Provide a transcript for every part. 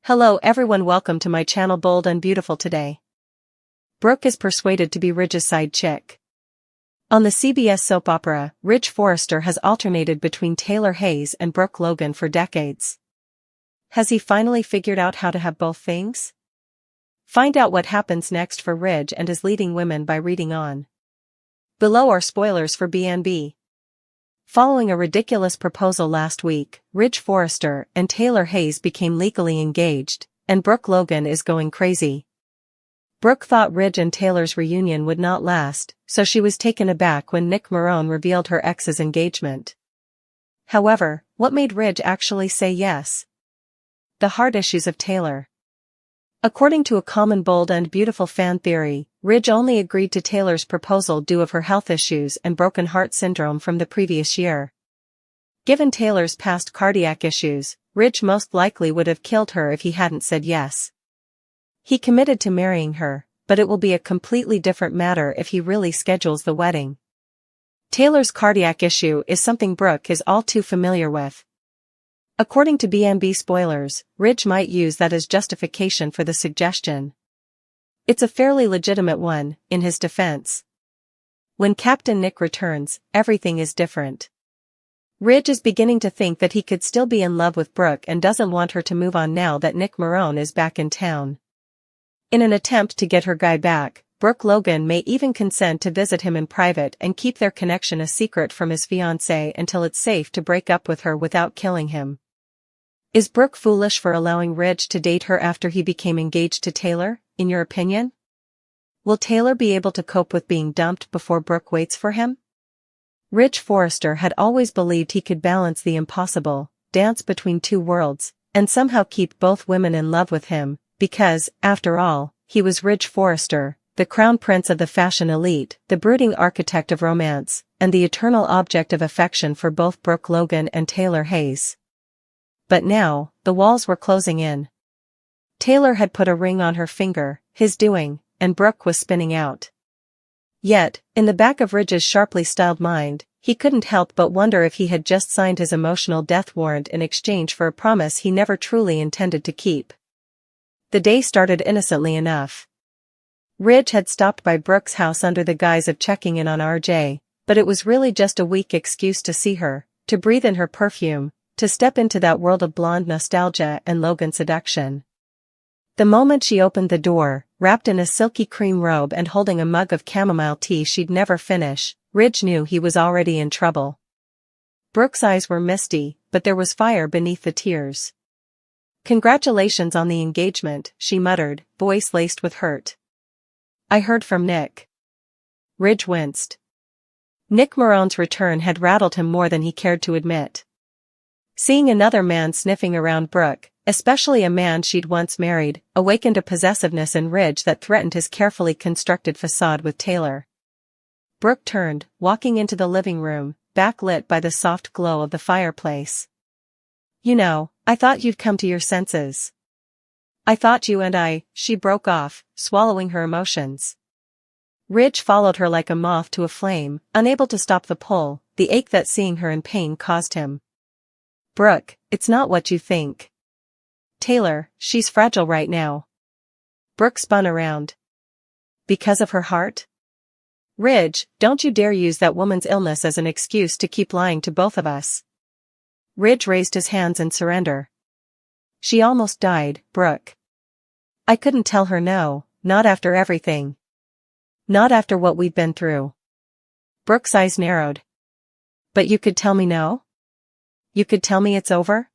Hello everyone, welcome to my channel. Bold and beautiful today. Brooke is persuaded to be Ridge's side chick. On the CBS soap opera, Ridge Forrester has alternated between Taylor Hayes and Brooke Logan for decades. Has he finally figured out how to have both things? Find out what happens next for Ridge and his leading women by reading on. Below are spoilers for B&B. Following a ridiculous proposal last week, Ridge Forrester and Taylor Hayes became legally engaged, and Brooke Logan is going crazy. Brooke thought Ridge and Taylor's reunion would not last, so she was taken aback when Nick Marone revealed her ex's engagement. However, what made Ridge actually say yes? The heart issues of Taylor. According to a common bold and beautiful fan theory, Ridge only agreed to Taylor's proposal due of her health issues and broken heart syndrome from the previous year. Given Taylor's past cardiac issues, Ridge most likely would have killed her if he hadn't said yes. He committed to marrying her, but it will be a completely different matter if he really schedules the wedding. Taylor's cardiac issue is something Brooke is all too familiar with. According to B&B spoilers, Ridge might use that as justification for the suggestion. It's a fairly legitimate one, in his defense. When Captain Nick returns, everything is different. Ridge is beginning to think that he could still be in love with Brooke and doesn't want her to move on now that Nick Marone is back in town. In an attempt to get her guy back, Brooke Logan may even consent to visit him in private and keep their connection a secret from his fiancée until it's safe to break up with her without killing him. Is Brooke foolish for allowing Ridge to date her after he became engaged to Taylor, in your opinion? Will Taylor be able to cope with being dumped before Brooke waits for him? Ridge Forrester had always believed he could balance the impossible, dance between two worlds, and somehow keep both women in love with him, because, after all, he was Ridge Forrester, the crown prince of the fashion elite, the brooding architect of romance, and the eternal object of affection for both Brooke Logan and Taylor Hayes. But now, the walls were closing in. Taylor had put a ring on her finger, his doing, and Brooke was spinning out. Yet, in the back of Ridge's sharply styled mind, he couldn't help but wonder if he had just signed his emotional death warrant in exchange for a promise he never truly intended to keep. The day started innocently enough. Ridge had stopped by Brooke's house under the guise of checking in on RJ, but it was really just a weak excuse to see her, to breathe in her perfume, to step into that world of blonde nostalgia and Logan seduction. The moment she opened the door, wrapped in a silky cream robe and holding a mug of chamomile tea she'd never finish, Ridge knew he was already in trouble. Brooke's eyes were misty, but there was fire beneath the tears. "Congratulations on the engagement," she muttered, voice laced with hurt. "I heard from Nick." Ridge winced. Nick Marone's return had rattled him more than he cared to admit. Seeing another man sniffing around Brooke, especially a man she'd once married, awakened a possessiveness in Ridge that threatened his carefully constructed facade with Taylor. Brooke turned, walking into the living room, backlit by the soft glow of the fireplace. "You know, I thought you'd come to your senses. I thought you and I," she broke off, swallowing her emotions. Ridge followed her like a moth to a flame, unable to stop the pull, the ache that seeing her in pain caused him. "Brooke, it's not what you think. Taylor, she's fragile right now." Brooke spun around. "Because of her heart? Ridge, don't you dare use that woman's illness as an excuse to keep lying to both of us." Ridge raised his hands in surrender. "She almost died, Brooke. I couldn't tell her no, not after everything. Not after what we've been through." Brooke's eyes narrowed. "But you could tell me no? You could tell me it's over?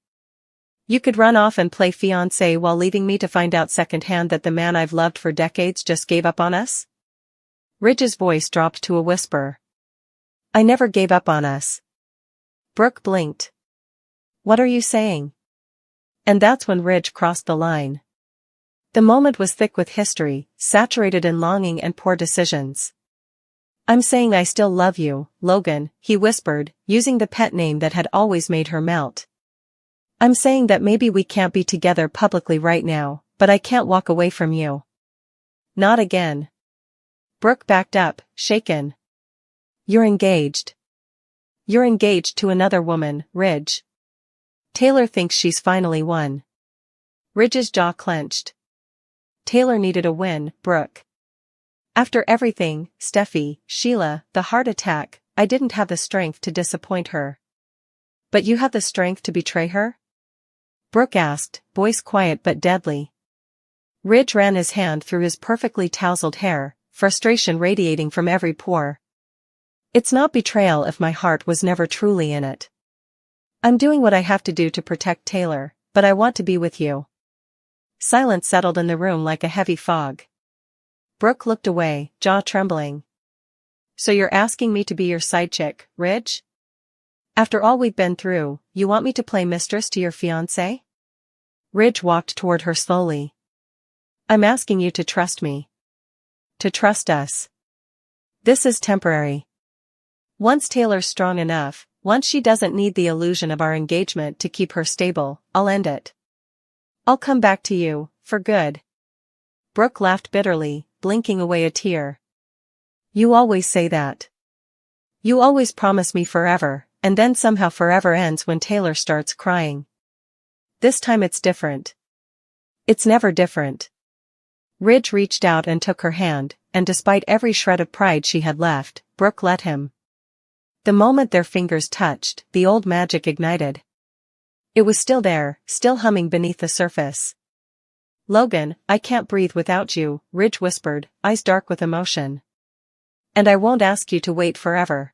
You could run off and play fiancé while leaving me to find out secondhand that the man I've loved for decades just gave up on us?" Ridge's voice dropped to a whisper. "I never gave up on us." Brooke blinked. "What are you saying?" And that's when Ridge crossed the line. The moment was thick with history, saturated in longing and poor decisions. "I'm saying I still love you, Logan," he whispered, using the pet name that had always made her melt. "I'm saying that maybe we can't be together publicly right now, but I can't walk away from you. Not again." Brooke backed up, shaken. "You're engaged. You're engaged to another woman, Ridge. Taylor thinks she's finally won." Ridge's jaw clenched. Taylor needed a win, Brooke. After everything, Steffi, Sheila, the heart attack, I didn't have the strength to disappoint her. But you have the strength to betray her? Brooke asked, voice quiet but deadly. Ridge ran his hand through his perfectly tousled hair, frustration radiating from every pore. It's not betrayal if my heart was never truly in it. I'm doing what I have to do to protect Taylor, but I want to be with you. Silence settled in the room like a heavy fog. Brooke looked away, jaw trembling. So you're asking me to be your side chick, Ridge? After all we've been through, you want me to play mistress to your fiancé? Ridge walked toward her slowly. I'm asking you to trust me. To trust us. This is temporary. Once Taylor's strong enough, once she doesn't need the illusion of our engagement to keep her stable, I'll end it. I'll come back to you, for good. Brooke laughed bitterly, blinking away a tear. You always say that. You always promise me forever, and then somehow forever ends when Taylor starts crying. This time it's different. It's never different. Ridge reached out and took her hand, and despite every shred of pride she had left, Brooke let him. The moment their fingers touched, the old magic ignited. It was still there, still humming beneath the surface. Logan, I can't breathe without you, Ridge whispered, eyes dark with emotion. And I won't ask you to wait forever.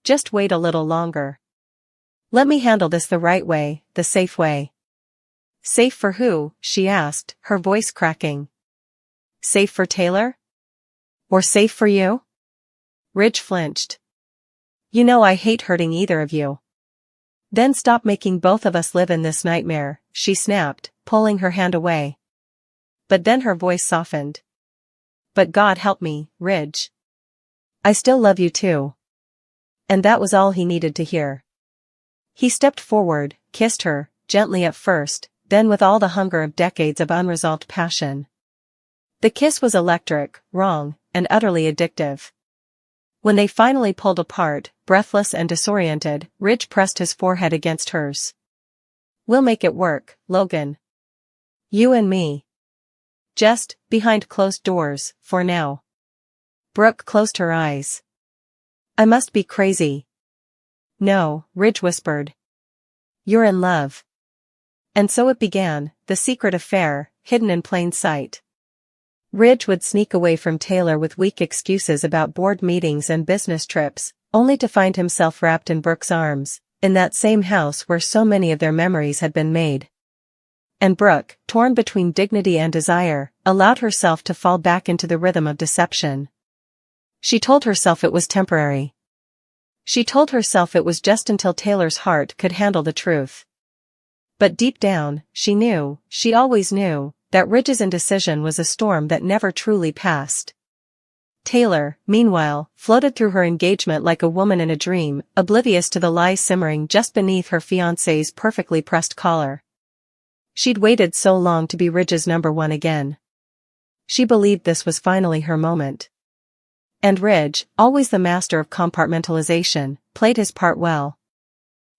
Just wait a little longer. Let me handle this the right way, the safe way. Safe for who? She asked, her voice cracking. Safe for Taylor? Or safe for you? Ridge flinched. You know I hate hurting either of you. Then stop making both of us live in this nightmare, she snapped, pulling her hand away. But then her voice softened. But God help me, Ridge. I still love you too. And that was all he needed to hear. He stepped forward, kissed her, gently at first, then with all the hunger of decades of unresolved passion. The kiss was electric, wrong, and utterly addictive. When they finally pulled apart, breathless and disoriented, Ridge pressed his forehead against hers. We'll make it work, Logan. You and me. Just, behind closed doors, for now. Brooke closed her eyes. I must be crazy. No, Ridge whispered. You're in love. And so it began, the secret affair, hidden in plain sight. Ridge would sneak away from Taylor with weak excuses about board meetings and business trips, only to find himself wrapped in Brooke's arms, in that same house where so many of their memories had been made. And Brooke, torn between dignity and desire, allowed herself to fall back into the rhythm of deception. She told herself it was temporary. She told herself it was just until Taylor's heart could handle the truth. But deep down, she knew, she always knew, that Ridge's indecision was a storm that never truly passed. Taylor, meanwhile, floated through her engagement like a woman in a dream, oblivious to the lies simmering just beneath her fiancé's perfectly pressed collar. She'd waited so long to be Ridge's number one again. She believed this was finally her moment. And Ridge, always the master of compartmentalization, played his part well.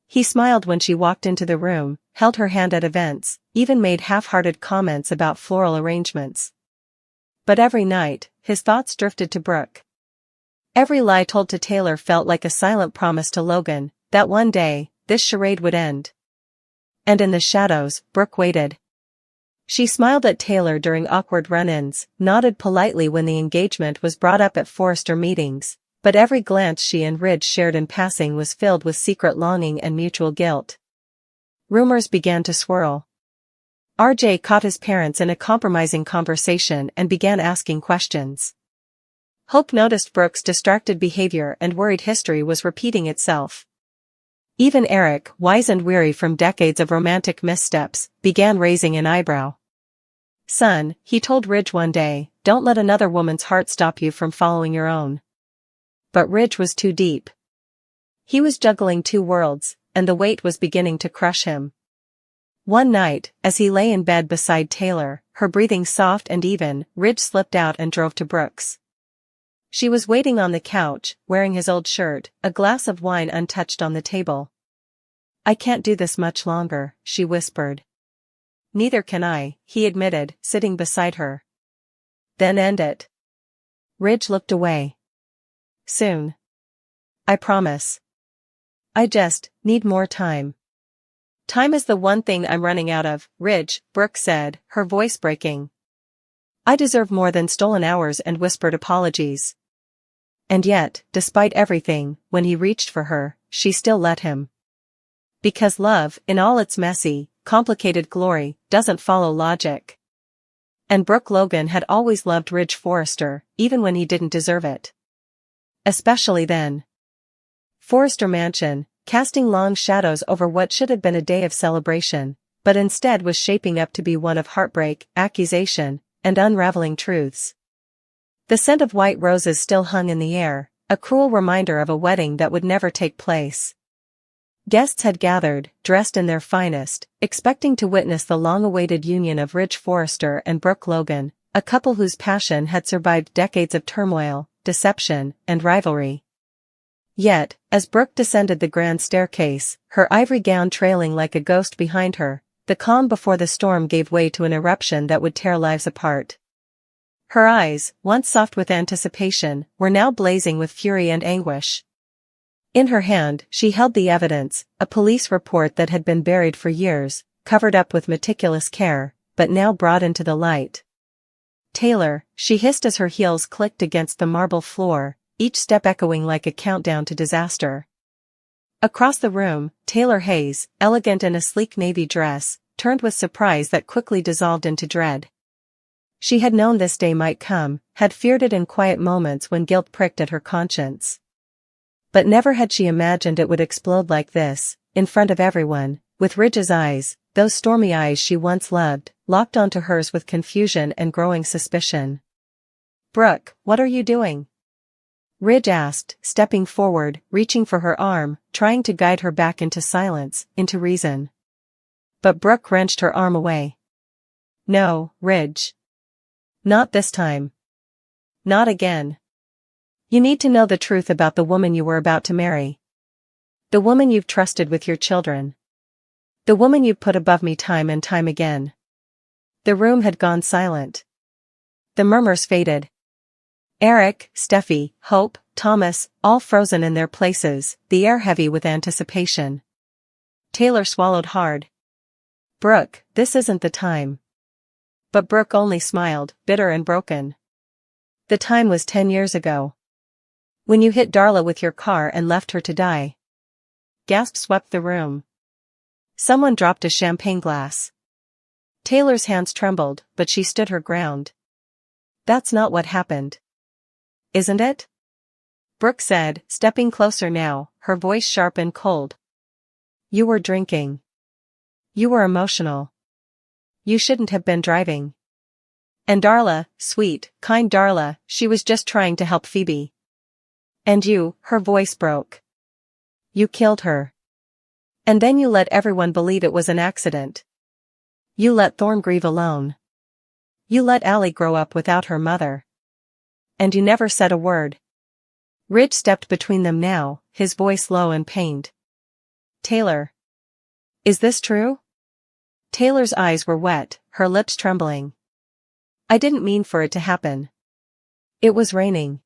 He smiled when she walked into the room, held her hand at events, even made half-hearted comments about floral arrangements. But every night, his thoughts drifted to Brooke. Every lie told to Taylor felt like a silent promise to Logan, that one day, this charade would end. And in the shadows, Brooke waited. She smiled at Taylor during awkward run-ins, nodded politely when the engagement was brought up at Forrester meetings, but every glance she and Ridge shared in passing was filled with secret longing and mutual guilt. Rumors began to swirl. RJ caught his parents in a compromising conversation and began asking questions. Hope noticed Brooke's distracted behavior and worried history was repeating itself. Even Eric, wise and weary from decades of romantic missteps, began raising an eyebrow. Son, he told Ridge one day, don't let another woman's heart stop you from following your own. But Ridge was too deep. He was juggling two worlds, and the weight was beginning to crush him. One night, as he lay in bed beside Taylor, her breathing soft and even, Ridge slipped out and drove to Brooke's. She was waiting on the couch, wearing his old shirt, a glass of wine untouched on the table. I can't do this much longer, she whispered. Neither can I, he admitted, sitting beside her. Then end it. Ridge looked away. Soon. I promise. I just need more time. Time is the one thing I'm running out of, Ridge, Brooke said, her voice breaking. I deserve more than stolen hours and whispered apologies. And yet, despite everything, when he reached for her, she still let him. Because love, in all its messy, complicated glory, doesn't follow logic. And Brooke Logan had always loved Ridge Forrester, even when he didn't deserve it. Especially then. Forrester Mansion, casting long shadows over what should have been a day of celebration, but instead was shaping up to be one of heartbreak, accusation, and unraveling truths. The scent of white roses still hung in the air, a cruel reminder of a wedding that would never take place. Guests had gathered, dressed in their finest, expecting to witness the long-awaited union of Ridge Forrester and Brooke Logan, a couple whose passion had survived decades of turmoil, deception, and rivalry. Yet, as Brooke descended the grand staircase, her ivory gown trailing like a ghost behind her, the calm before the storm gave way to an eruption that would tear lives apart. Her eyes, once soft with anticipation, were now blazing with fury and anguish. In her hand, she held the evidence, a police report that had been buried for years, covered up with meticulous care, but now brought into the light. Taylor, she hissed as her heels clicked against the marble floor, each step echoing like a countdown to disaster. Across the room, Taylor Hayes, elegant in a sleek navy dress, turned with surprise that quickly dissolved into dread. She had known this day might come, had feared it in quiet moments when guilt pricked at her conscience. But never had she imagined it would explode like this, in front of everyone, with Ridge's eyes, those stormy eyes she once loved, locked onto hers with confusion and growing suspicion. "Brooke, what are you doing?" Ridge asked, stepping forward, reaching for her arm, trying to guide her back into silence, into reason. But Brooke wrenched her arm away. "No, Ridge. Not this time. Not again. You need to know the truth about the woman you were about to marry. The woman you've trusted with your children. The woman you've put above me time and time again." The room had gone silent. The murmurs faded. Eric, Steffi, Hope, Thomas, all frozen in their places, the air heavy with anticipation. Taylor swallowed hard. "Brooke, this isn't the time." But Brooke only smiled, bitter and broken. "The time was 10 years ago. When you hit Darla with your car and left her to die." Gasps swept the room. Someone dropped a champagne glass. Taylor's hands trembled, but she stood her ground. "That's not what happened. Isn't it?" Brooke said, stepping closer now, her voice sharp and cold. "You were drinking. You were emotional. You shouldn't have been driving. And Darla, sweet, kind Darla, she was just trying to help Phoebe. And you," her voice broke. "You killed her. And then you let everyone believe it was an accident. You let Thorne grieve alone. You let Allie grow up without her mother. And you never said a word." Ridge stepped between them now, his voice low and pained. "Taylor. Is this true?" Taylor's eyes were wet, her lips trembling. "I didn't mean for it to happen. It was raining.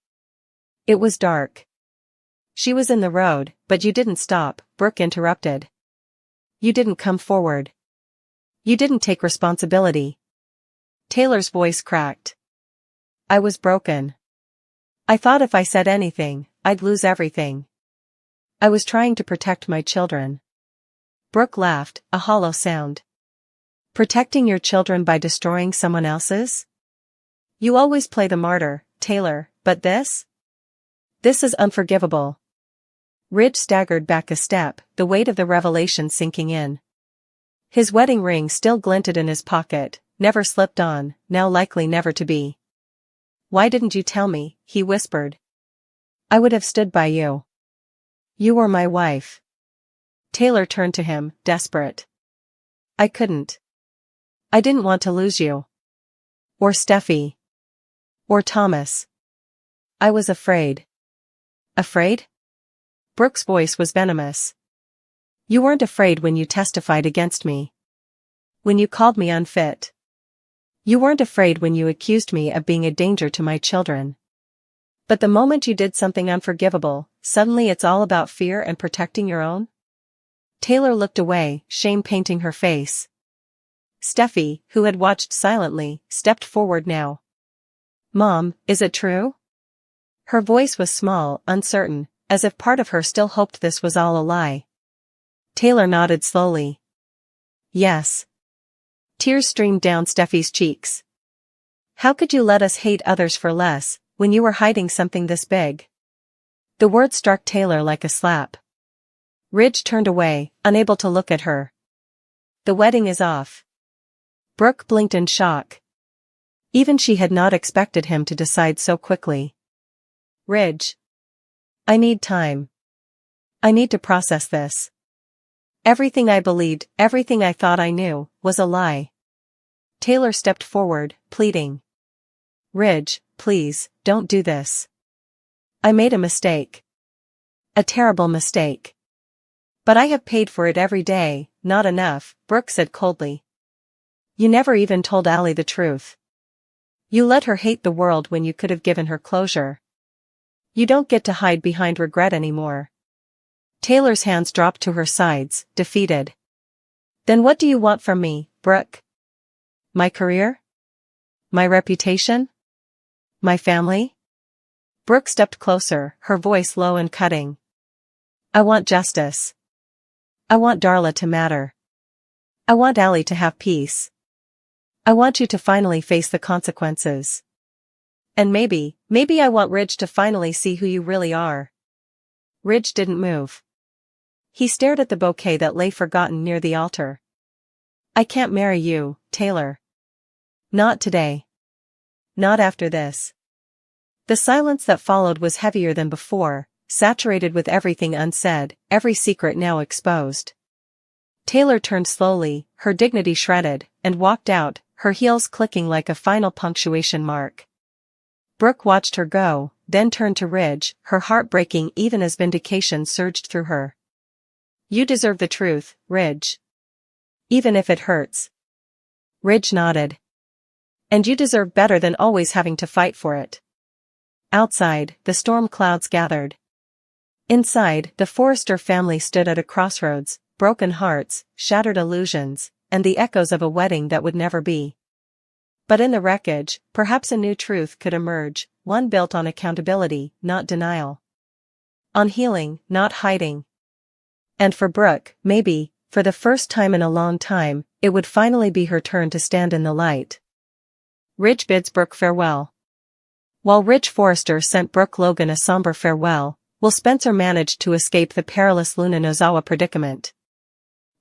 It was dark. She was in the road, but you didn't stop," Brooke interrupted. "You didn't come forward. You didn't take responsibility." Taylor's voice cracked. "I was broken. I thought if I said anything, I'd lose everything. I was trying to protect my children." Brooke laughed, a hollow sound. "Protecting your children by destroying someone else's? You always play the martyr, Taylor, but this? This is unforgivable." Ridge staggered back a step, the weight of the revelation sinking in. His wedding ring still glinted in his pocket, never slipped on, now likely never to be. "Why didn't you tell me?" he whispered. "I would have stood by you. You were my wife." Taylor turned to him, desperate. "I couldn't. I didn't want to lose you. Or Steffi. Or Thomas. I was afraid." "Afraid?" Brooke's voice was venomous. "You weren't afraid when you testified against me. When you called me unfit. You weren't afraid when you accused me of being a danger to my children. But the moment you did something unforgivable, suddenly it's all about fear and protecting your own? Taylor looked away, shame painting her face. Steffi, who had watched silently, stepped forward now. Mom, is it true? Her voice was small, uncertain, as if part of her still hoped this was all a lie. Taylor nodded slowly. Yes. Tears streamed down Steffi's cheeks. How could you let us hate others for less, when you were hiding something this big? The word struck Taylor like a slap. Ridge turned away, unable to look at her. The wedding is off. Brooke blinked in shock. Even she had not expected him to decide so quickly. Ridge. I need time. I need to process this. Everything I believed, everything I thought I knew, was a lie. Taylor stepped forward, pleading. Ridge, please, don't do this. I made a mistake. A terrible mistake. But I have paid for it every day, not enough, Brooke said coldly. You never even told Allie the truth. You let her hate the world when you could have given her closure. You don't get to hide behind regret anymore. Taylor's hands dropped to her sides, defeated. Then what do you want from me, Brooke? My career? My reputation? My family? Brooke stepped closer, her voice low and cutting. I want justice. I want Darla to matter. I want Allie to have peace. I want you to finally face the consequences. And maybe I want Ridge to finally see who you really are. Ridge didn't move. He stared at the bouquet that lay forgotten near the altar. I can't marry you, Taylor. Not today. Not after this. The silence that followed was heavier than before, saturated with everything unsaid, every secret now exposed. Taylor turned slowly, her dignity shredded, and walked out, her heels clicking like a final punctuation mark. Brooke watched her go, then turned to Ridge, her heart breaking even as vindication surged through her. You deserve the truth, Ridge. Even if it hurts. Ridge nodded. And you deserve better than always having to fight for it. Outside, the storm clouds gathered. Inside, the Forrester family stood at a crossroads, broken hearts, shattered illusions, and the echoes of a wedding that would never be. But in the wreckage, perhaps a new truth could emerge, one built on accountability, not denial. On healing, not hiding. And for Brooke, maybe, for the first time in a long time, it would finally be her turn to stand in the light. Ridge bids Brooke farewell. While Ridge Forrester sent Brooke Logan a somber farewell, Will Spencer managed to escape the perilous Luna Nozawa predicament.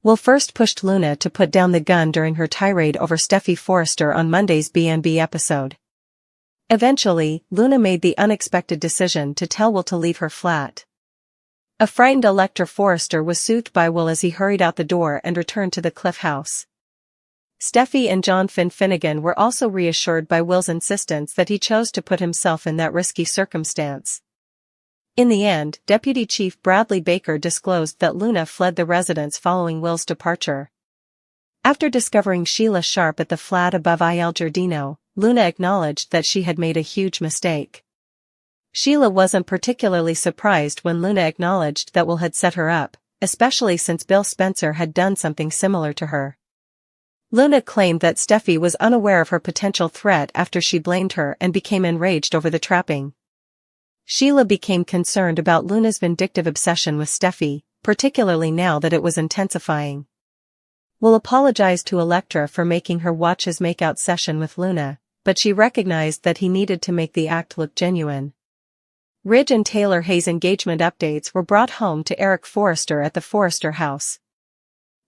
Will first pushed Luna to put down the gun during her tirade over Steffi Forrester on Monday's B&B episode. Eventually, Luna made the unexpected decision to tell Will to leave her flat. A frightened Electra Forrester was soothed by Will as he hurried out the door and returned to the Cliff House. Steffi and John Finnegan were also reassured by Will's insistence that he chose to put himself in that risky circumstance. In the end, Deputy Chief Bradley Baker disclosed that Luna fled the residence following Will's departure. After discovering Sheila Sharp at the flat above Il Giardino, Luna acknowledged that she had made a huge mistake. Sheila wasn't particularly surprised when Luna acknowledged that Will had set her up, especially since Bill Spencer had done something similar to her. Luna claimed that Steffi was unaware of her potential threat after she blamed her and became enraged over the trapping. Sheila became concerned about Luna's vindictive obsession with Steffi, particularly now that it was intensifying. Will apologized to Electra for making her watch his makeout session with Luna, but she recognized that he needed to make the act look genuine. Ridge and Taylor Hayes' engagement updates were brought home to Eric Forrester at the Forrester house.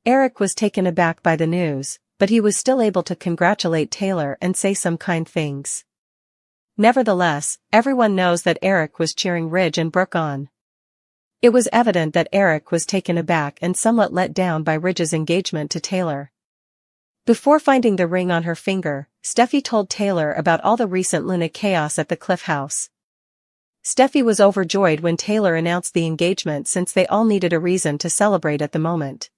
Eric was taken aback by the news, but he was still able to congratulate Taylor and say some kind things. Nevertheless, everyone knows that Eric was cheering Ridge and Brooke on. It was evident that Eric was taken aback and somewhat let down by Ridge's engagement to Taylor. Before finding the ring on her finger, Steffi told Taylor about all the recent Luna chaos at the Cliff House. Steffi was overjoyed when Taylor announced the engagement since they all needed a reason to celebrate at the moment.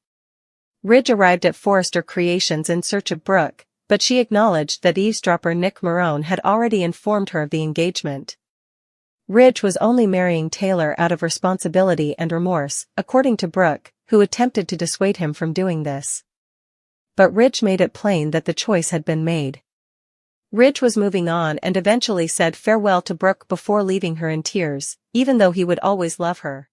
Ridge arrived at Forrester Creations in search of Brooke, but she acknowledged that eavesdropper Nick Marone had already informed her of the engagement. Ridge was only marrying Taylor out of responsibility and remorse, according to Brooke, who attempted to dissuade him from doing this. But Ridge made it plain that the choice had been made. Ridge was moving on and eventually said farewell to Brooke before leaving her in tears, even though he would always love her.